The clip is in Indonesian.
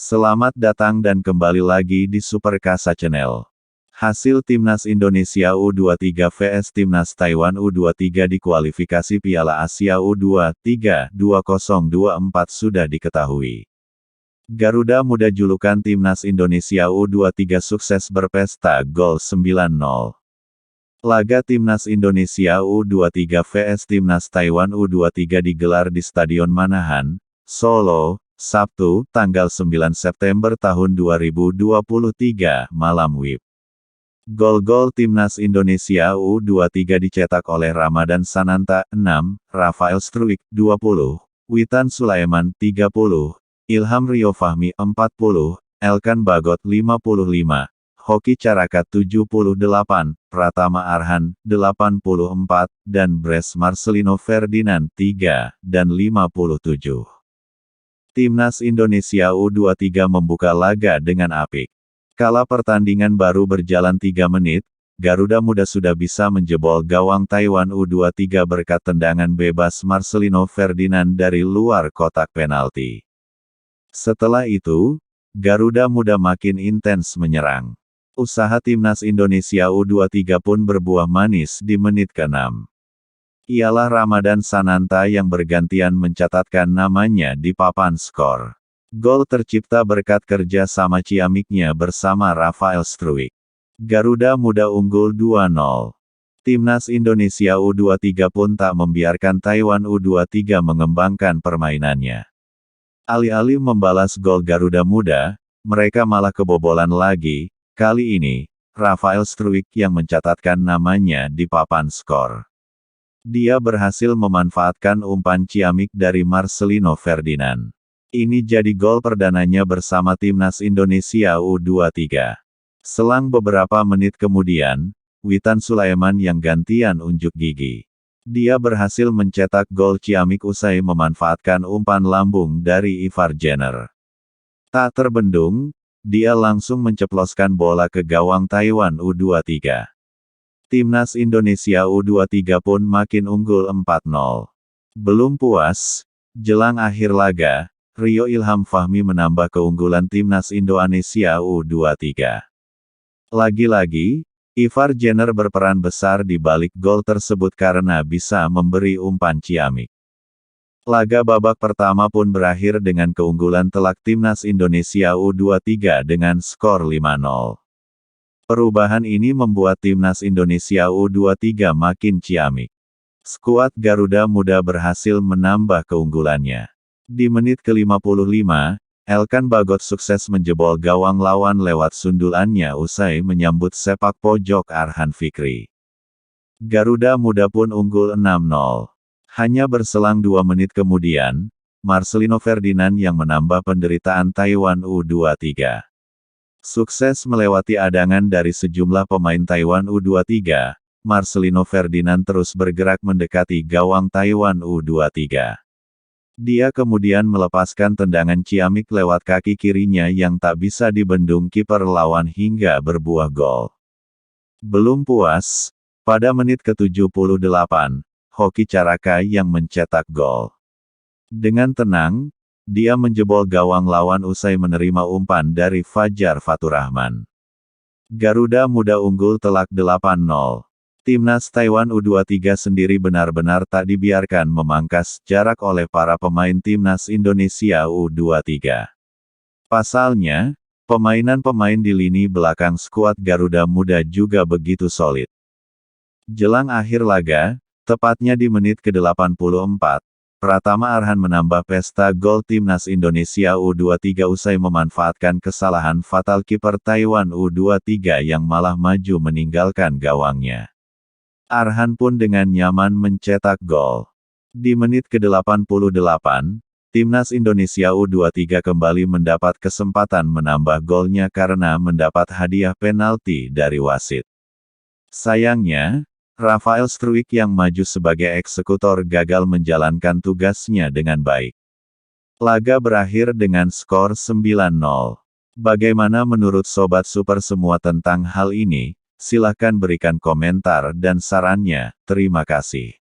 Selamat datang dan kembali lagi di Superkasa Channel. Hasil Timnas Indonesia U23 vs Timnas Taiwan U23 di kualifikasi Piala Asia U23 2024 sudah diketahui. Garuda Muda julukan Timnas Indonesia U23 sukses berpesta gol 9-0. Laga Timnas Indonesia U23 vs Timnas Taiwan U23 digelar di Stadion Manahan, Solo, Sabtu, tanggal 9 September tahun 2023, malam WIB. Gol-gol Timnas Indonesia U23 dicetak oleh Ramadan Sananta, 6, Rafael Struijk, 20, Witan Sulaiman, 30, Ilham Rio Fahmi, 40, Elkan Bagot, 55, Hoki Caraka, 78, Pratama Arhan, 84, dan Bres Marcelino Ferdinand, 3, dan 57. Timnas Indonesia U23 membuka laga dengan apik. Kala pertandingan baru berjalan 3 menit, Garuda Muda sudah bisa menjebol gawang Taiwan U23 berkat tendangan bebas Marcelino Ferdinand dari luar kotak penalti. Setelah itu, Garuda Muda makin intens menyerang. Usaha Timnas Indonesia U23 pun berbuah manis di menit ke-6. Ialah Ramadan Sananta yang bergantian mencatatkan namanya di papan skor. Gol tercipta berkat kerja sama ciamiknya bersama Rafael Struijk. Garuda Muda unggul 2-0. Timnas Indonesia U23 pun tak membiarkan Taiwan U23 mengembangkan permainannya. Alih-alih membalas gol Garuda Muda, mereka malah kebobolan lagi. Kali ini, Rafael Struijk yang mencatatkan namanya di papan skor. Dia berhasil memanfaatkan umpan ciamik dari Marcelino Ferdinand. Ini jadi gol perdananya bersama Timnas Indonesia U23. Selang beberapa menit kemudian, Witan Sulaiman yang gantian unjuk gigi. Dia berhasil mencetak gol ciamik usai memanfaatkan umpan lambung dari Ivar Jenner. Tak terbendung, dia langsung menceploskan bola ke gawang Taiwan U23. Timnas Indonesia U23 pun makin unggul 4-0. Belum puas, jelang akhir laga, Rio Ilham Fahmi menambah keunggulan Timnas Indonesia U23. Lagi-lagi, Ivar Jenner berperan besar di balik gol tersebut karena bisa memberi umpan ciamik. Laga babak pertama pun berakhir dengan keunggulan telak Timnas Indonesia U23 dengan skor 5-0. Perubahan ini membuat Timnas Indonesia U23 makin ciamik. Skuad Garuda Muda berhasil menambah keunggulannya. Di menit ke-55, Elkan Bagot sukses menjebol gawang lawan lewat sundulannya usai menyambut sepak pojok Arhan Fikri. Garuda Muda pun unggul 6-0. Hanya berselang 2 menit kemudian, Marcelino Ferdinand yang menambah penderitaan Taiwan U23. Sukses melewati adangan dari sejumlah pemain Taiwan U23, Marcelino Ferdinand terus bergerak mendekati gawang Taiwan U23. Dia kemudian melepaskan tendangan ciamik lewat kaki kirinya yang tak bisa dibendung kiper lawan hingga berbuah gol. Belum puas, pada menit ke-78, Hoki Caraka yang mencetak gol. Dengan tenang, dia menjebol gawang lawan usai menerima umpan dari Fajar Faturrahman. Garuda Muda unggul telak 8-0. Timnas Taiwan U23 sendiri benar-benar tak dibiarkan memangkas jarak oleh para pemain Timnas Indonesia U23. Pasalnya, pemainan-pemain di lini belakang skuad Garuda Muda juga begitu solid. Jelang akhir laga, tepatnya di menit ke-84, Pratama Arhan menambah pesta gol Timnas Indonesia U23 usai memanfaatkan kesalahan fatal kiper Taiwan U23 yang malah maju meninggalkan gawangnya. Arhan pun dengan nyaman mencetak gol. Di menit ke-88, Timnas Indonesia U23 kembali mendapat kesempatan menambah golnya karena mendapat hadiah penalti dari wasit. Sayangnya, Rafael Struijk yang maju sebagai eksekutor gagal menjalankan tugasnya dengan baik. Laga berakhir dengan skor 9-0. Bagaimana menurut Sobat Super semua tentang hal ini? Silahkan berikan komentar dan sarannya. Terima kasih.